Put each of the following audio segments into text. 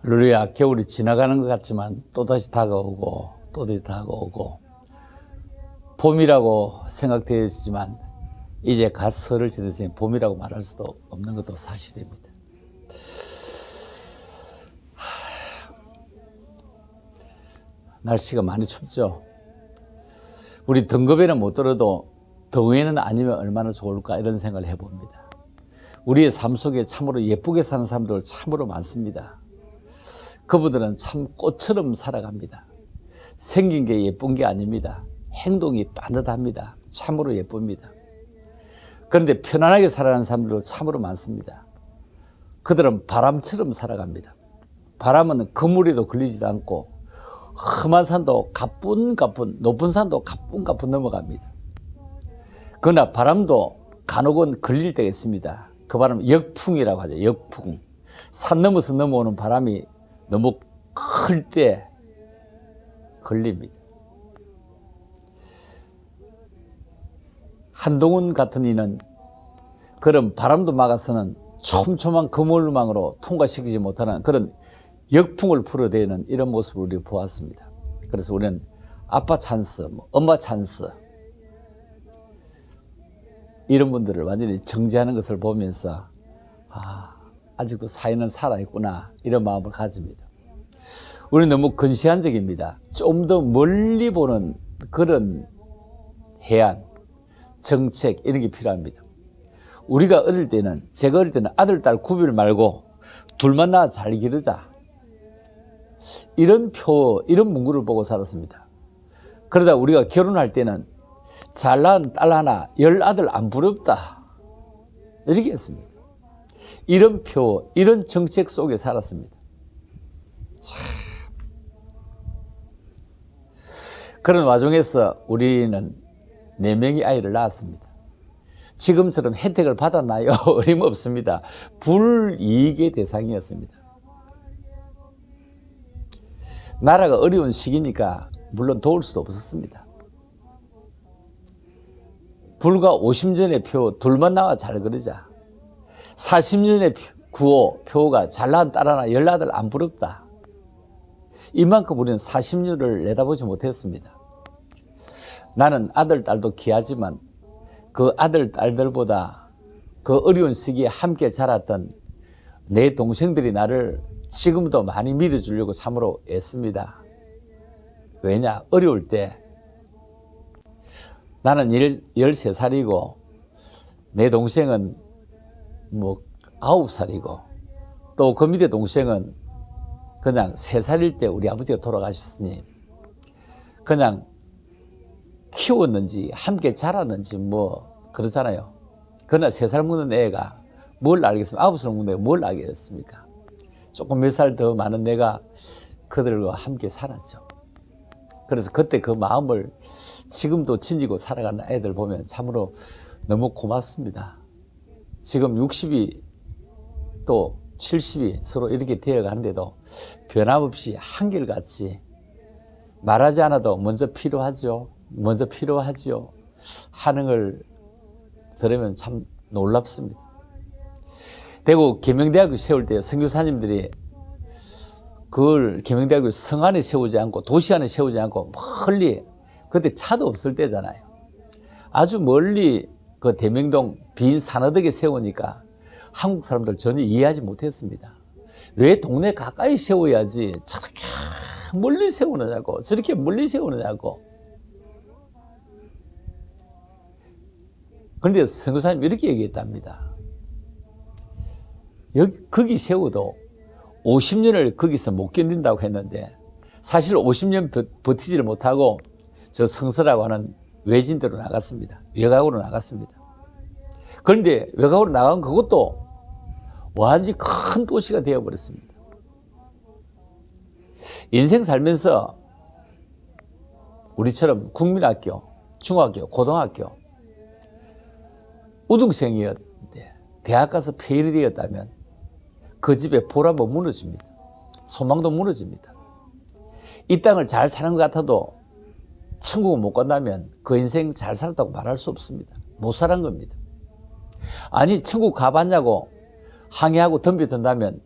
할렐루야. 겨울이 지나가는 것 같지만 또다시 다가오고 또다시 다가오고 봄이라고 생각되어지지만 이제 갓 설을 지내서 봄이라고 말할 수도 없는 것도 사실입니다. 날씨가 많이 춥죠. 우리 등급에는 못 들어도 더위에는 아니면 얼마나 좋을까 이런 생각을 해봅니다. 우리의 삶 속에 참으로 예쁘게 사는 사람들 참으로 많습니다. 그분들은 참 꽃처럼 살아갑니다. 생긴 게 예쁜 게 아닙니다. 행동이 빠듯합니다. 참으로 예쁩니다. 그런데 편안하게 살아가는 사람들도 참으로 많습니다. 그들은 바람처럼 살아갑니다. 바람은 그물에도 걸리지도 않고 험한 산도 가뿐가뿐, 높은 산도 가뿐가뿐 넘어갑니다. 그러나 바람도 간혹은 걸릴 때가 있습니다. 그 바람은 역풍이라고 하죠. 역풍. 산 넘어서 넘어오는 바람이 너무 클 때 걸립니다. 한동훈 같은 이는 그런 바람도 막아서는 촘촘한 그물망으로 통과시키지 못하는 그런 역풍을 풀어대는 이런 모습을 우리가 보았습니다. 그래서 우리는 아빠 찬스, 엄마 찬스 이런 분들을 완전히 정지하는 것을 보면서 아직도 사회는 살아있구나 이런 마음을 가집니다. 우리는 너무 근시안적입니다. 좀 더 멀리 보는 그런 해안, 정책 이런 게 필요합니다. 우리가 어릴 때는, 제가 어릴 때는 아들, 딸 구별 말고 둘만 낳아 잘 기르자 이런 이런 문구를 보고 살았습니다. 그러다 우리가 결혼할 때는 잘 낳은 딸 하나, 10아들 안 부럽다 이렇게 했습니다. 이런 이런 정책 속에 살았습니다. 그런 와중에서 우리는 4명의 아이를 낳았습니다. 지금처럼 혜택을 받았나요? 어림없습니다. 불이익의 대상이었습니다. 나라가 어려운 시기니까 물론 도울 수도 없었습니다. 불과 50년의 표 둘만 나와 잘 그러자. 40년의 구호 표가 잘 낳은 딸 하나 10아들 안 부럽다. 이만큼 우리는 40년을 내다보지 못했습니다. 나는 아들, 딸도 귀하지만 그 아들, 딸들보다 그 어려운 시기에 함께 자랐던 내 동생들이 나를 지금도 많이 믿어주려고 참으로 애씁니다. 왜냐? 어려울 때 나는 13살이고 내 동생은 9살이고 또 그 밑에 동생은 그냥 3살일 때 우리 아버지가 돌아가셨으니 그냥 키웠는지 함께 자랐는지 그러잖아요. 그러나 3살 먹는 애가 뭘 알겠습니까? 9살 먹는 애가 뭘 알겠습니까? 조금 몇 살 더 많은 내가 그들과 함께 살았죠. 그래서 그때 그 마음을 지금도 지니고 살아가는 애들 보면 참으로 너무 고맙습니다. 지금 60이 또 70이 서로 이렇게 되어가는데도 변함없이 한결같이 말하지 않아도 먼저 필요하죠 하는 걸 들으면 참 놀랍습니다. 대구 계명대학교 세울 때 선교사님들이 그걸 계명대학교 성 안에 세우지 않고 도시 안에 세우지 않고 멀리, 그때 차도 없을 때잖아요. 아주 멀리 그 대명동 빈 산허덕에 세우니까 한국 사람들 전혀 이해하지 못했습니다. 왜 동네 가까이 세워야지 저렇게 멀리 세우느냐고, 저렇게 멀리 세우느냐고. 그런데 선교사님이 이렇게 얘기했답니다. 거기 세워도 50년을 거기서 못 견딘다고 했는데 사실 50년 버티지를 못하고 저 성서라고 하는 외진대로 나갔습니다. 외곽으로 나갔습니다. 그런데 외곽으로 나간 그것도 완전히 큰 도시가 되어버렸습니다. 인생 살면서 우리처럼 국민학교, 중학교, 고등학교 우등생이었는데 대학 가서 페일이 되었다면 그 집에 보람도 무너집니다. 소망도 무너집니다. 이 땅을 잘 사는 것 같아도 천국을 못 간다면 그 인생 잘 살았다고 말할 수 없습니다. 못 살은 겁니다. 아니 천국 가봤냐고 항의하고 덤벼든다면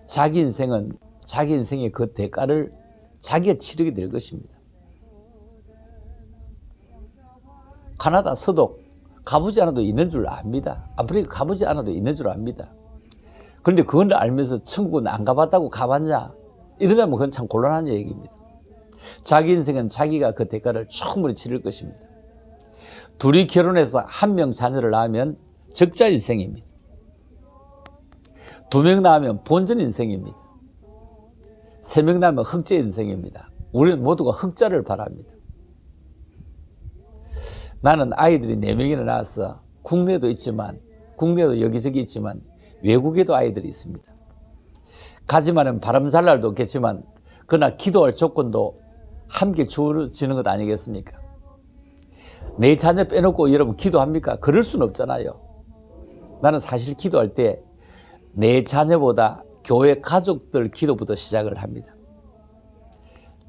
자기 인생은 자기 인생의 그 대가를 자기가 치르게 될 것입니다. 가나다 서독 가보지 않아도 있는 줄 압니다. 아프리카 가보지 않아도 있는 줄 압니다. 그런데 그걸 알면서 천국은 안 가봤다고 가봤냐? 이러다면 그건 참 곤란한 얘기입니다. 자기 인생은 자기가 그 대가를 충분히 치를 것입니다. 둘이 결혼해서 한 명 자녀를 낳으면 적자 인생입니다. 두 명 낳으면 본전 인생입니다. 세 명 낳으면 흑자 인생입니다. 우리는 모두가 흑자를 바랍니다. 나는 아이들이 4명이나 낳았어. 국내도 있지만, 국내도 여기저기 있지만 외국에도 아이들이 있습니다. 가지만은 바람 잘 날도 없겠지만 그러나 기도할 조건도 함께 주어지는 것 아니겠습니까? 내 자녀 빼놓고 여러분 기도합니까? 그럴 수는 없잖아요. 나는 사실 기도할 때 내 자녀보다 교회 가족들 기도부터 시작을 합니다.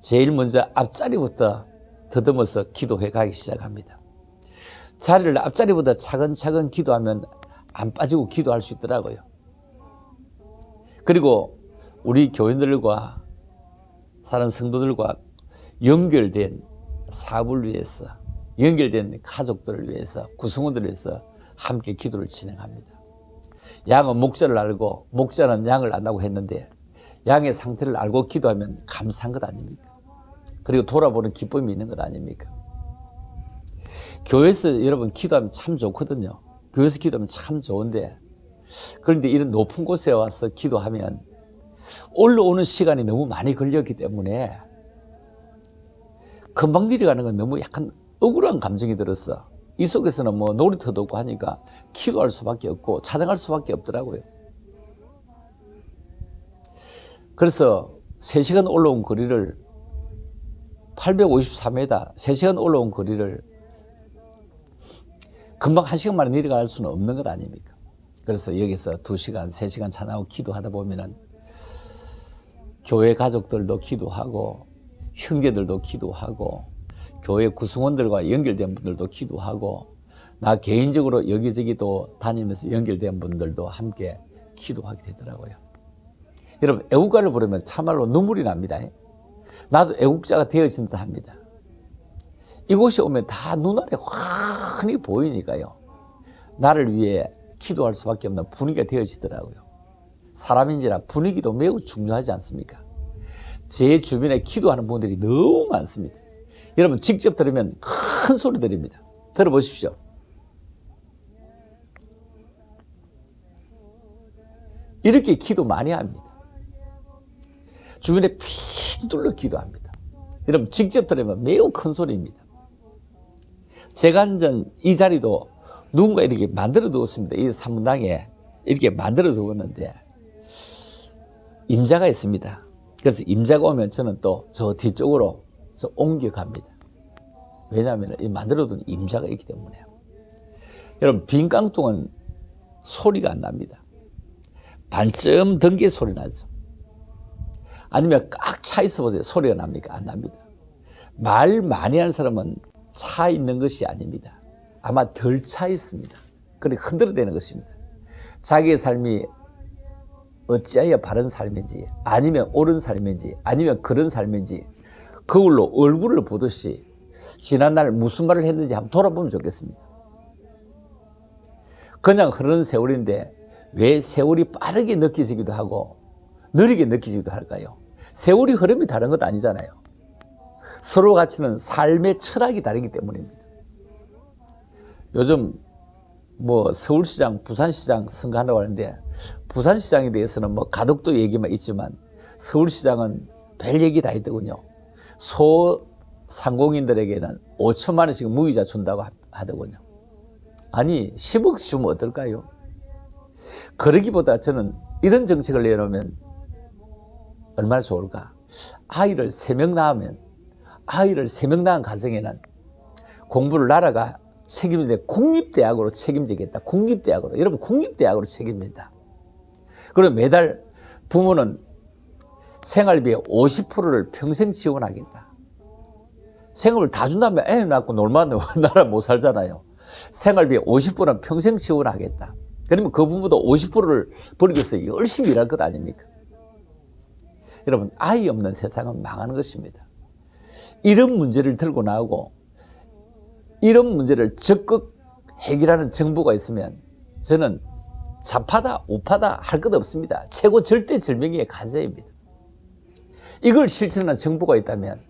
제일 먼저 앞자리부터 더듬어서 기도해 가기 시작합니다. 자리를 앞자리보다 차근차근 기도하면 안 빠지고 기도할 수 있더라고요. 그리고 우리 교인들과 사는 성도들과 연결된 사업을 위해서, 연결된 가족들을 위해서, 구성원들을 위해서 함께 기도를 진행합니다. 양은 목자를 알고 목자는 양을 안다고 했는데 양의 상태를 알고 기도하면 감사한 것 아닙니까? 그리고 돌아보는 기쁨이 있는 것 아닙니까? 교회에서 여러분 기도하면 참 좋거든요. 교회에서 기도하면 참 좋은데, 그런데 이런 높은 곳에 와서 기도하면 올라오는 시간이 너무 많이 걸렸기 때문에 금방 내려가는 건 너무 약간 억울한 감정이 들었어. 이 속에서는 뭐 놀이터도 없고 하니까 기도할 수밖에 없고 찬양할 수밖에 없더라고요. 그래서 3시간 올라온 거리를 853m, 3시간 올라온 거리를 금방 1시간 만에 내려갈 수는 없는 것 아닙니까? 그래서 여기서 2시간, 3시간 찬양하고 기도하다 보면은 교회 가족들도 기도하고 형제들도 기도하고 교회 구성원들과 연결된 분들도 기도하고 나 개인적으로 여기저기도 다니면서 연결된 분들도 함께 기도하게 되더라고요. 여러분 애국가를 부르면 참말로 눈물이 납니다. 나도 애국자가 되어진 듯 합니다. 이곳에 오면 다 눈알에 환히 보이니까요. 나를 위해 기도할 수밖에 없는 분위기가 되어지더라고요. 사람인지라 분위기도 매우 중요하지 않습니까? 제 주변에 기도하는 분들이 너무 많습니다. 여러분 직접 들으면 큰 소리 들립니다. 들어보십시오. 이렇게 기도 많이 합니다. 주변에 피 둘러 기도합니다. 여러분 직접 들으면 매우 큰 소리입니다. 제가 앉은 이 자리도 누군가 이렇게 만들어 두었습니다. 이 산문당에 이렇게 만들어 두었는데 임자가 있습니다. 그래서 임자가 오면 저는 또 저 뒤쪽으로 옮겨갑니다. 왜냐하면 이 만들어둔 임자가 있기 때문에요. 여러분 빈 깡통은 소리가 안 납니다. 반쯤 던게 소리 나죠. 아니면 꽉 차 있어 보세요. 소리가 납니까? 안 납니다. 말 많이 하는 사람은 차 있는 것이 아닙니다. 아마 덜 차 있습니다. 그러니까 흔들어대는 것입니다. 자기의 삶이 어찌하여 바른 삶인지 아니면 옳은 삶인지 아니면 그런 삶인지 거울로 얼굴을 보듯이 지난날 무슨 말을 했는지 한번 돌아보면 좋겠습니다. 그냥 흐르는 세월인데 왜 세월이 빠르게 느껴지기도 하고 느리게 느껴지기도 할까요? 세월이 흐름이 다른 것 아니잖아요. 서로 가치는 삶의 철학이 다르기 때문입니다. 요즘 뭐 서울시장, 부산시장 선거한다고 하는데 부산시장에 대해서는 뭐 가덕도 얘기만 있지만 서울시장은 별 얘기 다 있더군요. 소상공인들에게는 5천만 원씩 무이자 준다고 하더군요. 아니 10억 주면 어떨까요? 그러기보다 저는 이런 정책을 내놓으면 얼마나 좋을까? 아이를 3명 낳으면 아이를 3명 낳은 가정에는 공부를 나라가 책임지는데 국립대학으로 책임지겠다. 국립대학으로. 여러분 국립대학으로 책임진다. 그럼 매달 부모는 생활비의 50%를 평생 지원하겠다. 생활비를 다 준다면 애 낳고 놀면 나라 못 살잖아요. 생활비의 50%는 평생 지원하겠다. 그러면 그 부모도 50%를 벌기 위해서 열심히 일할 것 아닙니까? 여러분, 아이 없는 세상은 망하는 것입니다. 이런 문제를 들고 나오고 이런 문제를 적극 해결하는 정부가 있으면 저는 좌파다 우파다 할 것 없습니다. 최고 절대절명의 가제입니다. 이걸 실천하는 정부가 있다면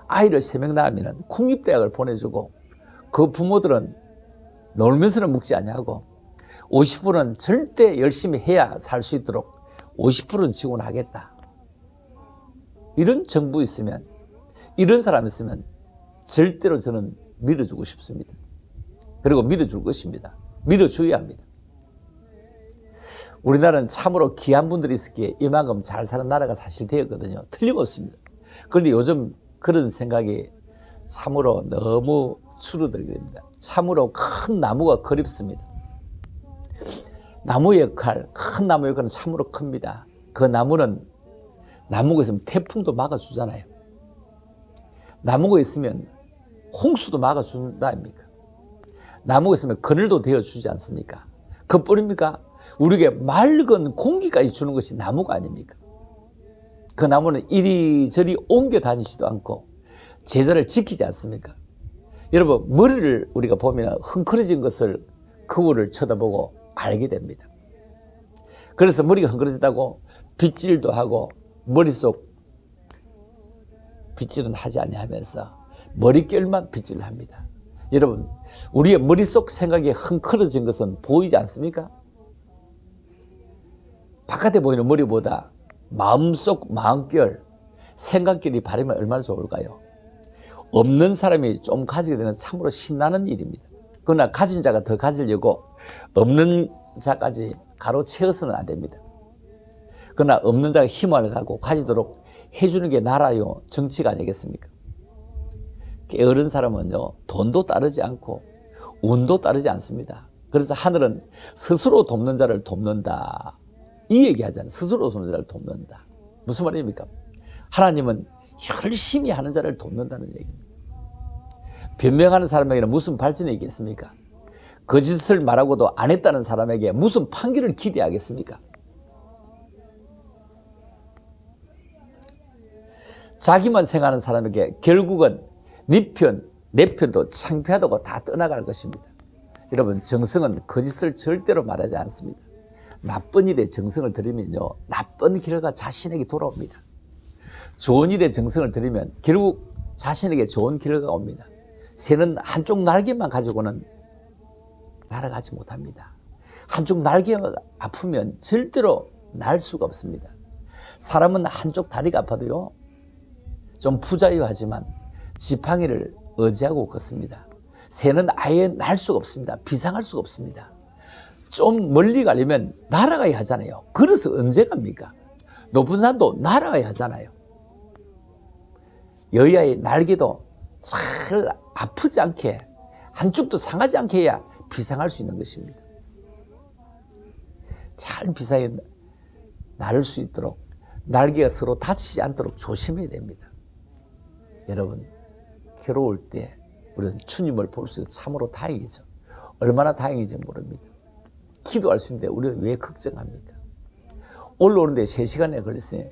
아이를 3명 낳으면 국립대학을 보내주고 그 부모들은 놀면서는 묵지 아니하고 50%는 절대 열심히 해야 살 수 있도록 50%는 지원하겠다. 이런 정부 있으면, 이런 사람 있으면 절대로 저는 밀어주고 싶습니다. 그리고 밀어줄 것입니다. 밀어줘야 합니다. 우리나라는 참으로 귀한 분들이 있었기에 이만큼 잘 사는 나라가 사실 되었거든요. 틀림없습니다. 그런데 요즘 그런 생각이 참으로 너무 줄어들게 됩니다. 참으로 큰 나무가 그립습니다. 나무 역할, 큰 나무 역할은 참으로 큽니다. 그 나무는 나무가 있으면 태풍도 막아주잖아요. 나무가 있으면 홍수도 막아준다 아닙니까? 나무가 있으면 그늘도 되어주지 않습니까? 그뿐입니까? 우리에게 맑은 공기까지 주는 것이 나무가 아닙니까? 그 나무는 이리저리 옮겨 다니지도 않고 제자를 지키지 않습니까? 여러분, 머리를 우리가 보면 흥크러진 것을 거울을 쳐다보고 알게 됩니다. 그래서 머리가 흥그러졌다고 빗질도 하고 머릿속 빗질은 하지 아니하면서 머릿결만 빗질을 합니다. 여러분, 우리의 머릿속 생각이 흥그러진 것은 보이지 않습니까? 바깥에 보이는 머리보다 마음속 마음결, 생각결이 바르면 얼마나 좋을까요? 없는 사람이 좀 가지게 되는 참으로 신나는 일입니다. 그러나 가진 자가 더 가지려고 없는 자까지 가로채어서는 안 됩니다. 그러나 없는 자가 힘을 가고 가지도록 해주는 게 나라요, 정치가 아니겠습니까? 게으른 사람은요, 돈도 따르지 않고 운도 따르지 않습니다. 그래서 하늘은 스스로 돕는 자를 돕는다, 이 얘기 하잖아요. 스스로 돕는 자를 돕는다. 무슨 말입니까? 하나님은 열심히 하는 자를 돕는다는 얘기입니다. 변명하는 사람에게는 무슨 발전이 있겠습니까? 거짓을 말하고도 안 했다는 사람에게 무슨 판결을 기대하겠습니까? 자기만 생각하는 사람에게 결국은 네 편, 내 편도 창피하다고 다 떠나갈 것입니다. 여러분, 정성은 거짓을 절대로 말하지 않습니다. 나쁜 일에 정성을 들이면요, 나쁜 결과 자신에게 돌아옵니다. 좋은 일에 정성을 들이면 결국 자신에게 좋은 결과가 옵니다. 새는 한쪽 날개만 가지고는 날아가지 못합니다. 한쪽 날개가 아프면 절대로 날 수가 없습니다. 사람은 한쪽 다리가 아파도요, 좀 부자유하지만 지팡이를 의지하고 걷습니다. 새는 아예 날 수가 없습니다. 비상할 수가 없습니다. 좀 멀리 가려면 날아가야 하잖아요. 그래서 언제 갑니까? 높은 산도 날아가야 하잖아요. 여야의 날개도 잘 아프지 않게, 한쪽도 상하지 않게 해야 비상할 수 있는 것입니다. 잘 비상에 나를 수 있도록 날개가 서로 다치지 않도록 조심해야 됩니다. 여러분, 괴로울 때 우리는 주님을 볼 수 있어 참으로 다행이죠. 얼마나 다행인지 모릅니다. 기도할 수 있는데 우리는 왜 걱정합니까? 올라오는데 3시간에 걸렸어요.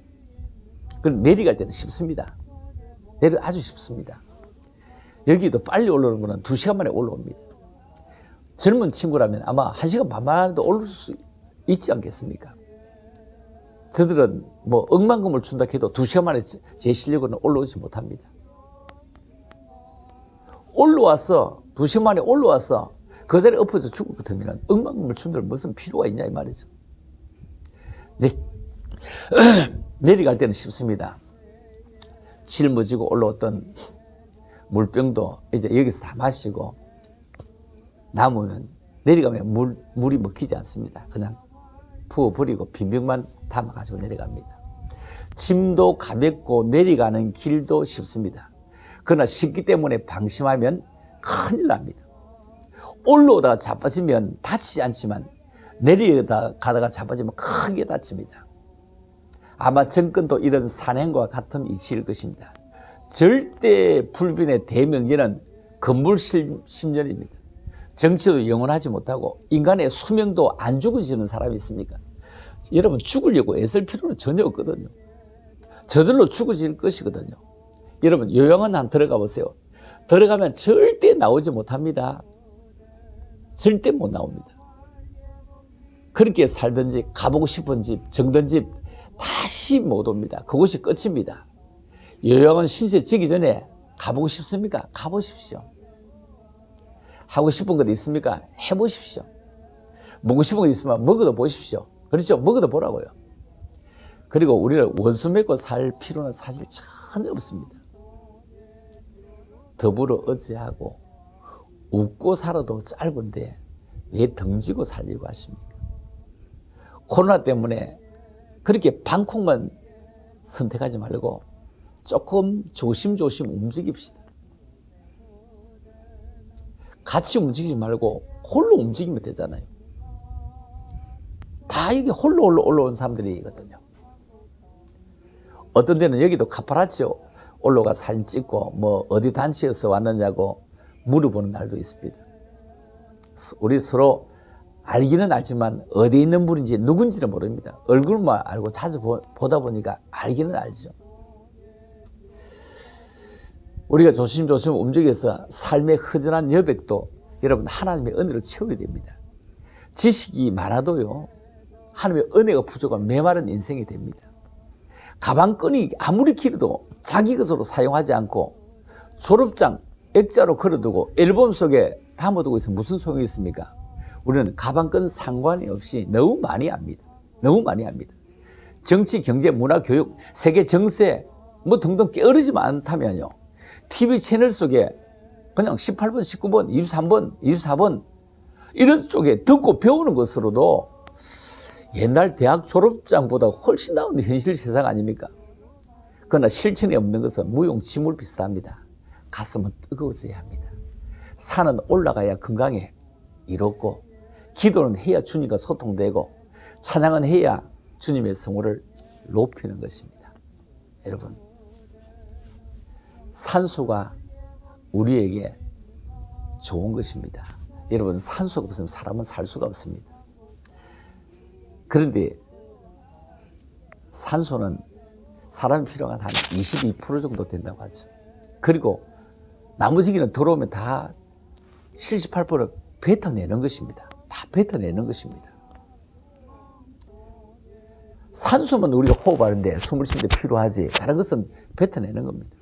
그럼 내려갈 때는 쉽습니다. 아주 쉽습니다. 여기도 빨리 올라오는 거는 2시간 만에 올라옵니다. 젊은 친구라면 아마 1시간 반 만에도 올라올 수 있지 않겠습니까? 저들은 뭐 억만금을 준다 해도 2시간 만에 제 실력으로는 올라오지 못합니다. 올라와서 2시간 만에 올라와서 그 자리에 엎어져 죽을 것 같으면 억만금을 준들 무슨 필요가 있냐 이 말이죠. 내려갈 때는 쉽습니다. 짊어지고 올라왔던 물병도 이제 여기서 다 마시고 남으면 내려가면 물이 먹히지 않습니다. 그냥 부어버리고 빈병만 담아가지고 내려갑니다. 짐도 가볍고 내려가는 길도 쉽습니다. 그러나 쉽기 때문에 방심하면 큰일 납니다. 올라오다가 자빠지면 다치지 않지만 내려가다가 자빠지면 크게 다칩니다. 아마 정권도 이런 산행과 같은 이치일 것입니다. 절대 불변의 대명제는 건물 10년입니다. 정치도 영원하지 못하고 인간의 수명도 안 죽어지는 사람이 있습니까? 여러분, 죽으려고 애쓸 필요는 전혀 없거든요. 저절로 죽어질 것이거든요. 여러분 요양원 한번 들어가 보세요. 들어가면 절대 나오지 못합니다. 절대 못 나옵니다. 그렇게 살던 집, 가보고 싶은 집, 정든 집 다시 못 옵니다. 그곳이 끝입니다. 요양원 신세 지기 전에 가보고 싶습니까? 가보십시오. 하고 싶은 것 있습니까? 해보십시오. 먹고 싶은 것 있으면 먹어도 보십시오. 그렇죠? 먹어도 보라고요. 그리고 우리를 원수 맺고 살 필요는 사실 전혀 없습니다. 더불어 어찌하고 웃고 살아도 짧은데 왜 등지고 살려고 하십니까? 코로나 때문에 그렇게 방콕만 선택하지 말고 조금 조심조심 움직입시다. 같이 움직이지 말고 홀로 움직이면 되잖아요. 다 이게 홀로 올라온 사람들이거든요. 어떤 데는 여기도 카파라치오 올라가 사진 찍고 뭐 어디 단체에서 왔느냐고 물어보는 날도 있습니다. 우리 서로 알기는 알지만 어디 있는 분인지 누군지는 모릅니다. 얼굴만 알고 자주 보다 보니까 알기는 알죠. 우리가 조심조심 움직여서 삶의 허전한 여백도 여러분 하나님의 은혜로 채워야 됩니다. 지식이 많아도요, 하나님의 은혜가 부족한 메마른 인생이 됩니다. 가방끈이 아무리 길어도 자기 것으로 사용하지 않고 졸업장 액자로 걸어두고 앨범 속에 담아두고 있으면 무슨 소용이 있습니까? 우리는 가방끈 상관이 없이 너무 많이 합니다. 너무 많이 합니다. 정치, 경제, 문화, 교육, 세계 정세 뭐 등등 게으르지만 않다면요, TV 채널 속에 그냥 18번, 19번, 23번, 24번 이런 쪽에 듣고 배우는 것으로도 옛날 대학 졸업장보다 훨씬 나은 현실 세상 아닙니까? 그러나 실천이 없는 것은 무용지물 비슷합니다. 가슴은 뜨거워져야 합니다. 산은 올라가야 건강에 이롭고, 기도는 해야 주님과 소통되고, 찬양은 해야 주님의 성호를 높이는 것입니다. 여러분, 산소가 우리에게 좋은 것입니다. 여러분, 산소가 없으면 사람은 살 수가 없습니다. 그런데 산소는 사람이 필요한 한 22% 정도 된다고 하죠. 그리고 나머지는 들어오면 다 78% 뱉어내는 것입니다. 다 뱉어내는 것입니다. 산소만 우리가 호흡하는데, 숨을 쉴 때 필요하지, 다른 것은 뱉어내는 겁니다.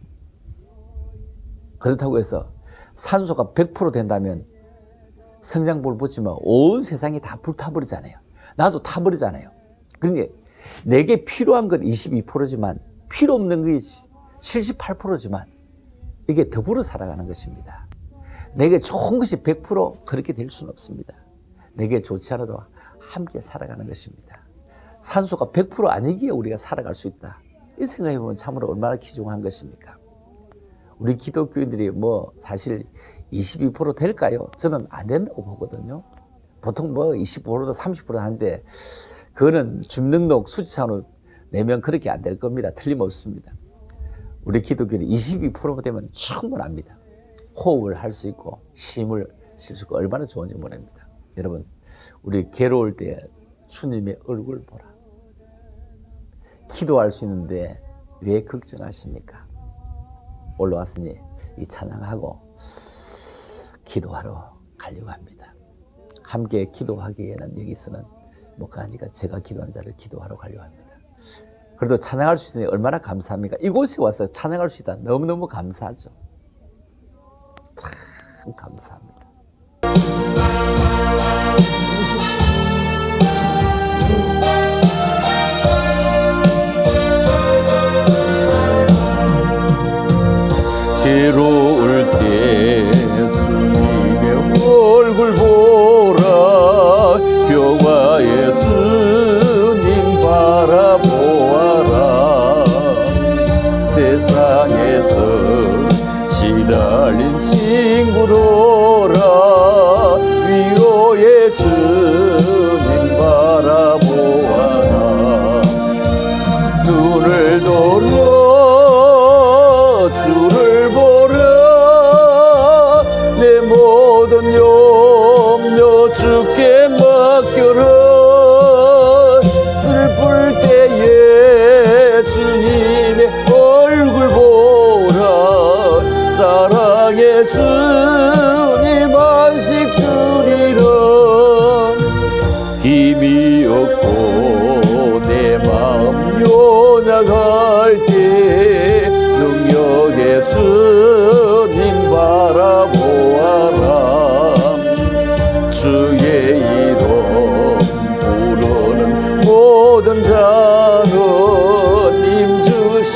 그렇다고 해서 산소가 100% 된다면 성냥불 붙이면 온 세상이 다 불타버리잖아요. 나도 타버리잖아요. 그러니까 내게 필요한 건 22%지만 필요 없는 것이 78%지만 이게 더불어 살아가는 것입니다. 내게 좋은 것이 100% 그렇게 될 수는 없습니다. 내게 좋지 않아도 함께 살아가는 것입니다. 산소가 100% 아니기에 우리가 살아갈 수 있다. 이 생각해보면 참으로 얼마나 귀중한 것입니까? 우리 기독교인들이 뭐 사실 22% 될까요? 저는 안 된다고 보거든요. 보통 뭐 20%도 30% 하는데 그거는 주민등록 수치상으로 내면 그렇게 안 될 겁니다. 틀림없습니다. 우리 기독교는 22%가 되면 충분합니다. 호흡을 할 수 있고 쉼을 쉴 수 있고 얼마나 좋은지 모릅니다. 여러분, 우리 괴로울 때 주님의 얼굴 보라. 기도할 수 있는데 왜 걱정하십니까? 올라왔으니 이 찬양하고 기도하러 가려고 합니다. 함께 기도하기에는 여기서는 못 가니까 제가 기도하는 자를 기도하러 가려고 합니다. 그래도 찬양할 수 있으니 얼마나 감사합니까? 이곳에 와서 찬양할 수 있다. 너무너무 감사하죠. 참 감사합니다. 괴로울 때 주님의 얼굴 보라. 평화의 주님 바라보아라. 세상에서 시달린 친구들아, 위로의 주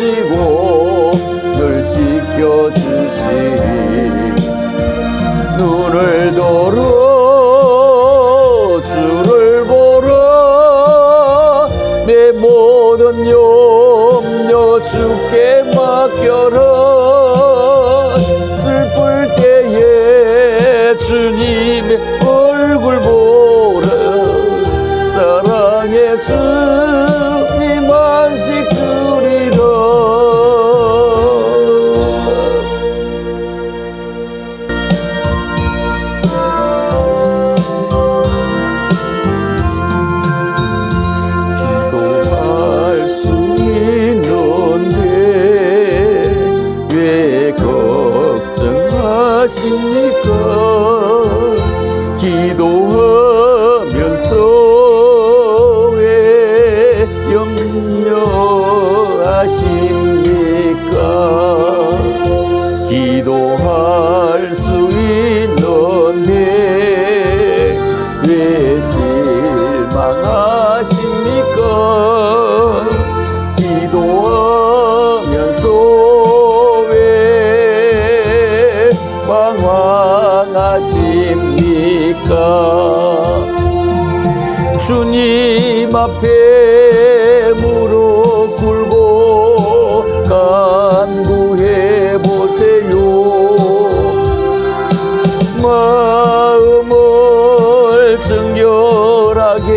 주시고 늘 지켜주시 눈을 들어 주를 보라 내 모든 염려 주께 맡겨라 슬플 때에 주님의 얼굴 보라 사랑의 주님 안식 주리라 기도할 수 있는데 왜 걱정하십니까 기도하면서 왜 염려하십니까 기도할 수 있는데 왜 실망하십니까 기도하면서 왜 방황하십니까 주님 앞에 무릎 꿇고 간구해 보세요 마음을 정결하게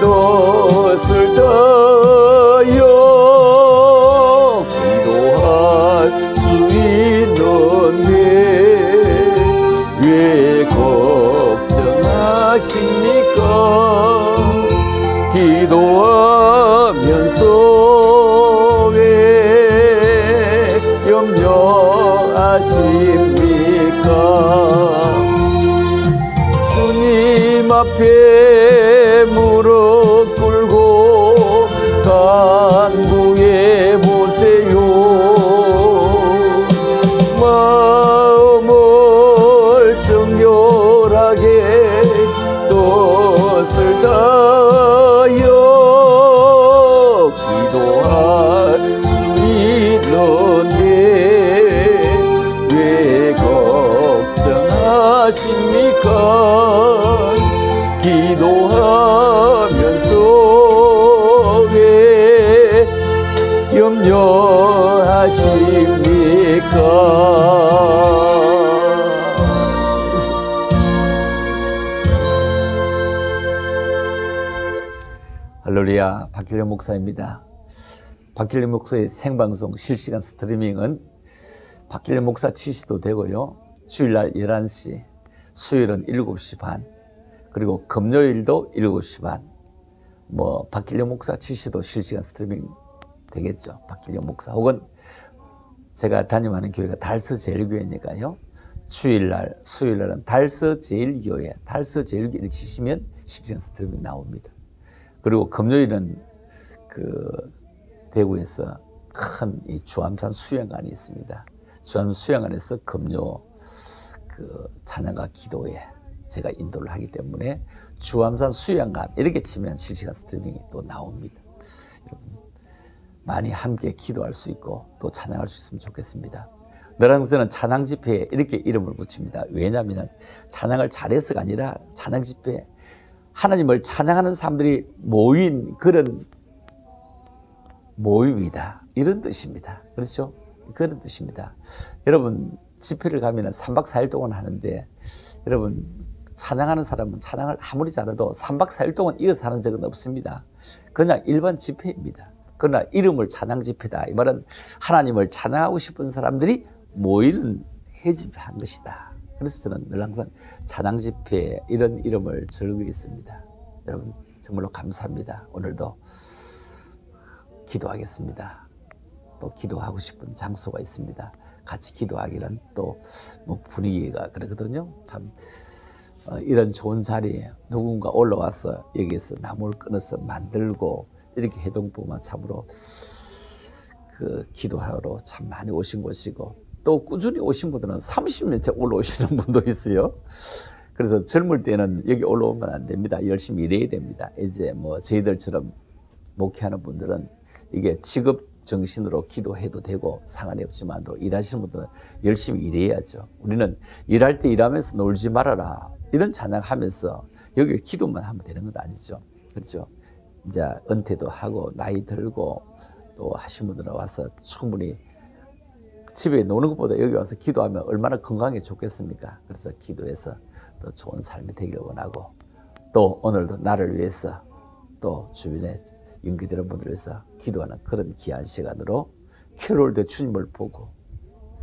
뜻을 다여 기도할 수 있는데 왜 걱정하십니까 기도하면서 왜 염려하십니까 주님 앞에 무릎 꿇고 간구해 보세요 마음을 정결하게 뜻을 다여 기도할 수 있는데 왜 걱정하십니까 기도하면서 왜 염려하십니까 할렐루야, 박길령 목사입니다. 박길령 목사의 생방송 실시간 스트리밍은 박길령 목사 치시도 되고요. 주일날 11시, 수요일은 7시 반, 그리고 금요일도 7시 반. 박길령 목사 치시도 실시간 스트리밍 되겠죠. 박길령 목사 혹은 제가 담임하는 교회가 달서 제일교회니까요. 주일날, 수요일날은 달서 제일교회, 달서 제일교회를 치시면 실시간 스트리밍 나옵니다. 그리고 금요일은 대구에서 큰 이 주암산 수양관이 있습니다. 주암 수양관에서 금요 찬양과 기도에 제가 인도를 하기 때문에 주암산 수양관 이렇게 치면 실시간 스트리밍이 또 나옵니다. 여러분 많이 함께 기도할 수 있고 또 찬양할 수 있으면 좋겠습니다. 너랑 저는 찬양 집회에 이렇게 이름을 붙입니다. 왜냐하면 찬양을 잘해서가 아니라 찬양 집회 하나님을 찬양하는 사람들이 모인 그런 모임이다. 이런 뜻입니다. 그렇죠? 그런 뜻입니다. 여러분 집회를 가면 3박 4일 동안 하는데 여러분 찬양하는 사람은 찬양을 아무리 잘해도 3박 4일 동안 이어서 하는 적은 없습니다. 그냥 일반 집회입니다. 그러나 이름을 찬양 집회다. 이 말은 하나님을 찬양하고 싶은 사람들이 모이는 회집한 것이다. 그래서 저는 늘 항상 찬양 집회 이런 이름을 즐기고 있습니다. 여러분 정말로 감사합니다. 오늘도 기도하겠습니다. 또 기도하고 싶은 장소가 있습니다. 같이 기도하기란 또 분위기가 그러거든요. 참 이런 좋은 자리에 누군가 올라와서 여기에서 나무를 끊어서 만들고 이렇게 해동부만 참으로 기도하러 참 많이 오신 곳이고 또 꾸준히 오신 분들은 30년째 올라오시는 분도 있어요. 그래서 젊을 때는 여기 올라오면 안 됩니다. 열심히 일해야 됩니다. 이제 저희들처럼 목회하는 분들은 이게 직업 정신으로 기도해도 되고 상관이 없지만도 일하시는 분들은 열심히 일해야죠. 우리는 일할 때 일하면서 놀지 말아라 이런 찬양하면서 여기 기도만 하면 되는 건 아니죠. 그렇죠? 이제 은퇴도 하고 나이 들고 또 하신 분들은 와서 충분히 집에 노는 것보다 여기 와서 기도하면 얼마나 건강에 좋겠습니까? 그래서 기도해서 더 좋은 삶이 되기를 원하고 또 오늘도 나를 위해서 또 주변에 연기되는 분들을 위해서 기도하는 그런 귀한 시간으로 캐롤 때 주님을 보고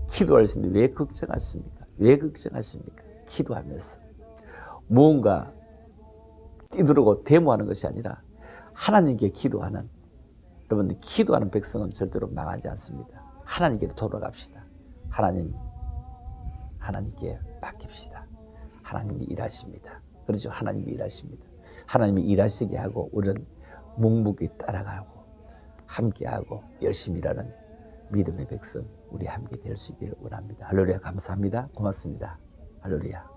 기도할 수 있는데 왜 걱정하십니까? 왜 걱정하십니까? 기도하면서 무언가 뛰두르고 데모하는 것이 아니라 하나님께 기도하는 여러분 기도하는 백성은 절대로 망하지 않습니다. 하나님께로 돌아갑시다. 하나님께 맡깁시다. 하나님이 일하십니다. 그렇죠? 하나님이 일하십니다. 하나님이 일하시게 하고 우리는 묵묵히 따라가고 함께하고 열심히 일하는 믿음의 백성 우리 함께 될 수 있기를 원합니다. 할렐루야 감사합니다. 고맙습니다. 할렐루야.